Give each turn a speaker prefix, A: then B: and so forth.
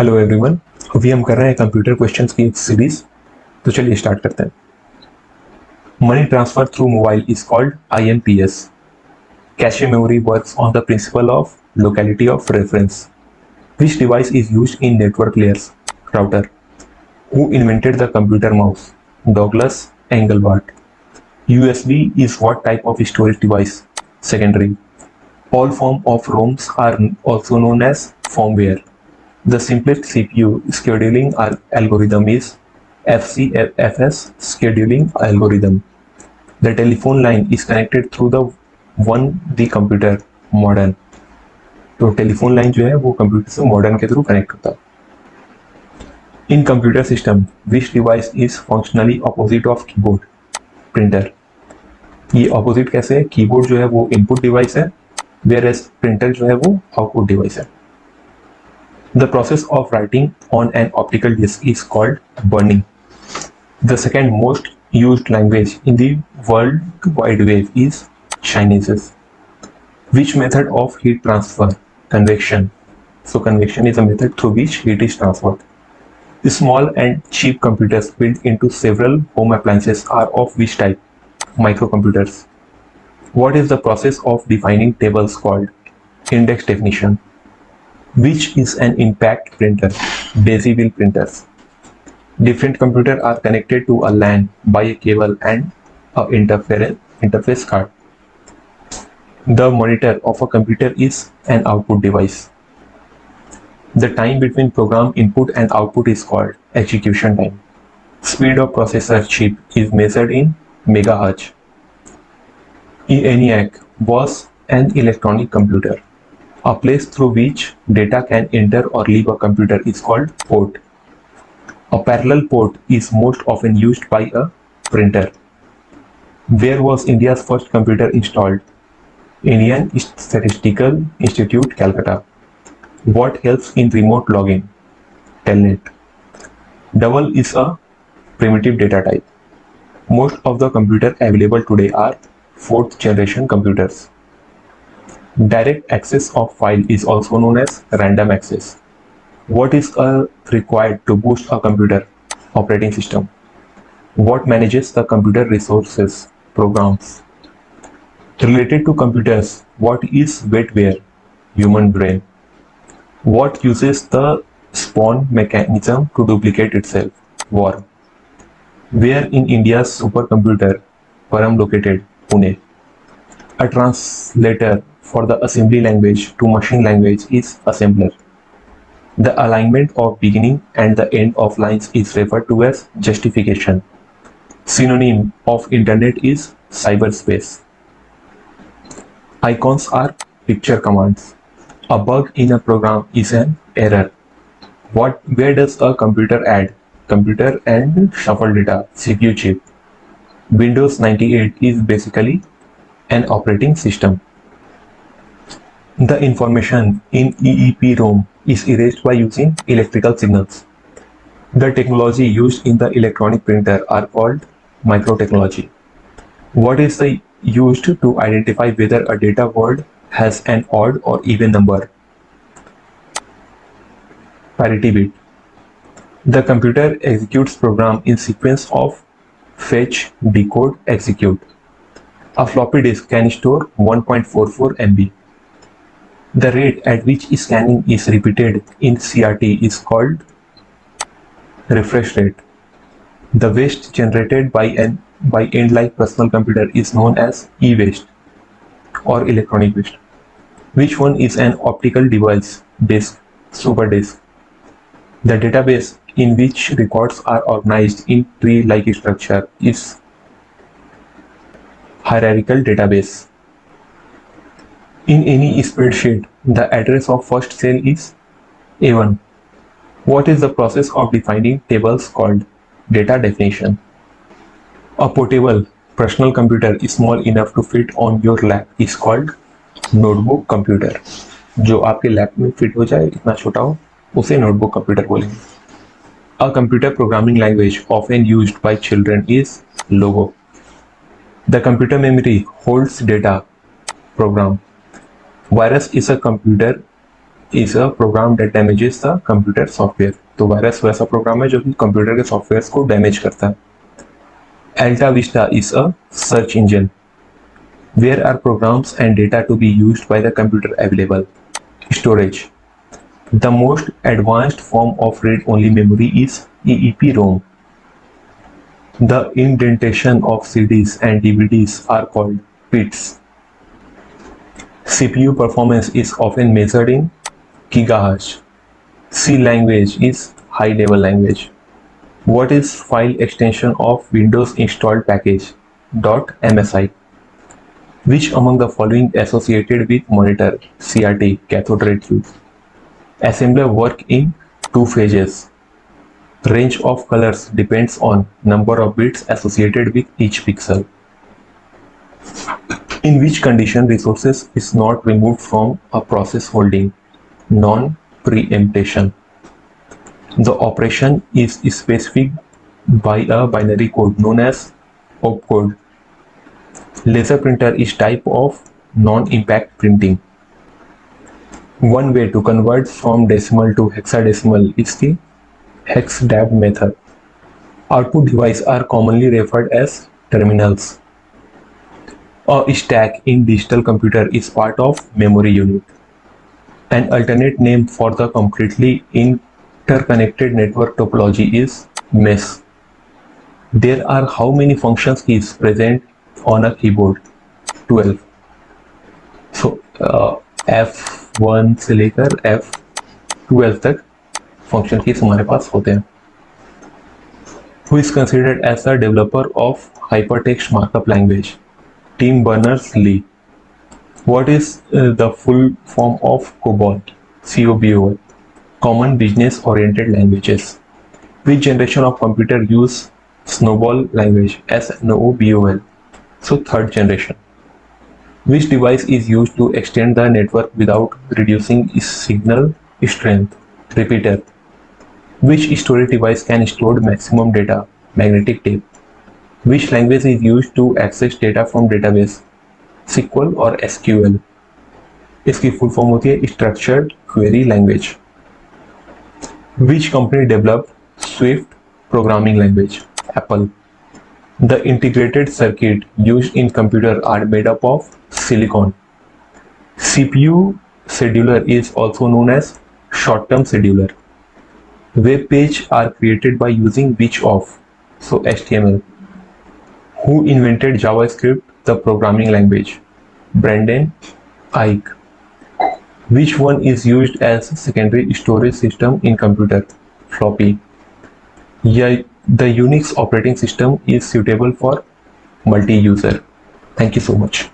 A: Hello everyone. अभी हम कर रहे हैं कंप्यूटर क्वेश्चंस की एक सीरीज। तो चलिए स्टार्ट करते हैं। Money transfer through mobile is called IMPS. Cache memory works on the principle of locality of reference. Which device is used in network layers? Router. Who invented the computer mouse? Douglas Engelbart. USB is what type of storage device? Secondary. All form of ROMs are also known as firmware. The simplest CPU scheduling algorithm is FCFS scheduling algorithm. The telephone line is connected through the computer modem. तो telephone line जो है वो computer से modern के through connect होता है। इन computer system which device is functionally opposite of keyboard? Printer. ये opposite कैसे है? कीबोर्ड जो है वो इनपुट डिवाइस है, वेयर एज प्रिंटर जो है वो आउटपुट डिवाइस है। The process of writing on an optical disc is called burning. The second most used language in the World Wide Web is Chinese. Which method of heat transfer? Convection. So convection is a method through which heat is transferred. Small and cheap computers built into several home appliances are of which type? Microcomputers. What is the process of defining tables called? Index definition. Which is an impact printer? Daisy wheel printers. Different computers are connected to a LAN by a cable and a interface card. The monitor of a computer is an output device. The time between program input and output is called execution time. Speed of processor chip is measured in megahertz. ENIAC was an electronic computer. A place through which data can enter or leave a computer is called port. A parallel port is most often used by a printer. Where was India's first computer installed? Indian Statistical Institute, Calcutta. What helps in remote logging? Telnet. Double is a primitive data type. Most of the computers available today are fourth generation computers. Direct access of file is also known as random access. What is required to boost a computer? Operating system. What manages the computer resources? Programs. Related to computers, what is wetware? Human brain. What uses the spawn mechanism to duplicate itself? Worm. Where in India's supercomputer Param located? Pune. A translator for the assembly language to machine language is assembler. The alignment of beginning and the end of lines is referred to as justification. Synonym of internet is cyberspace. Icons are picture commands. A bug in a program is an error. Where does a computer add? Computer and shuffle data, CPU chip. Windows 98 is basically an operating system. The information in EEPROM is erased by using electrical signals. The technology used in the electronic printer are called microtechnology. What is used to identify whether a data word has an odd or even number? Parity bit. The computer executes program in sequence of fetch, decode, execute. A floppy disk can store 1.44 MB. The rate at which scanning is repeated in CRT is called refresh rate. The waste generated by end-life personal computer is known as e-waste or electronic waste. Which one is an optical device? Disk, superdisk. The database in which records are organized in tree-like structure is hierarchical database. In any spreadsheet, the address of first cell is A1. What is the process of defining tables called? Data definition. A portable personal computer is small enough to fit on your lap is called notebook computer. जो आपके lap में fit हो जाए, इतना छोटा हो, उसे notebook computer बोलेंगे. A computer programming language often used by children is Logo. The computer memory holds data. Program. Virus is a computer is a program that damages the computer software. तो virus वैसा programme है जो कि computer के software को damage करता है. Alta Vista is a search engine. Where are programs and data to be used by the computer available? Storage. The most advanced form of read-only memory is EEPROM. The indentation of CDs and DVDs are called bits. CPU performance is often measured in gigahertz. C language is high-level language. What is file extension of Windows installed package? .msi. Which among the following associated with monitor, CRT, cathode ray tube? Assembler work in two phases. Range of colors depends on number of bits associated with each pixel. In which condition resources is not removed from a process holding? Non-preemption. The operation is specified by a binary code known as opcode. Laser printer is type of non-impact printing. One way to convert from decimal to hexadecimal is the hexdab method. Output devices are commonly referred as terminals. A stack in digital computer is part of memory unit. An alternate name for the completely interconnected network topology is mesh. There are how many function keys present on a keyboard? 12. So F1 से लेकर F12 तक function keys हमारे पास होते हैं. Who is considered as the developer of hypertext markup language? Tim Berners-Lee. What is the full form of COBOL? COBOL. Common Business Oriented Languages. Which generation of computer use Snowball language? SNOBOL. So third generation. Which device is used to extend the network without reducing its signal strength? Repeater. Which storage device can store maximum data? Magnetic tape. Which language is used to access data from database? SQL और SQL. इसकी full form होती है Structured Query Language. Which company developed Swift programming language? Apple. The integrated circuit used in computer are made up of silicon. CPU scheduler is also known as short-term scheduler. Web pages are created by using which of? So HTML. Who invented JavaScript, the programming language? Brendan Eich. Which one is used as secondary storage system in computer? Floppy. Yeah, the Unix operating system is suitable for multi-user. Thank you so much.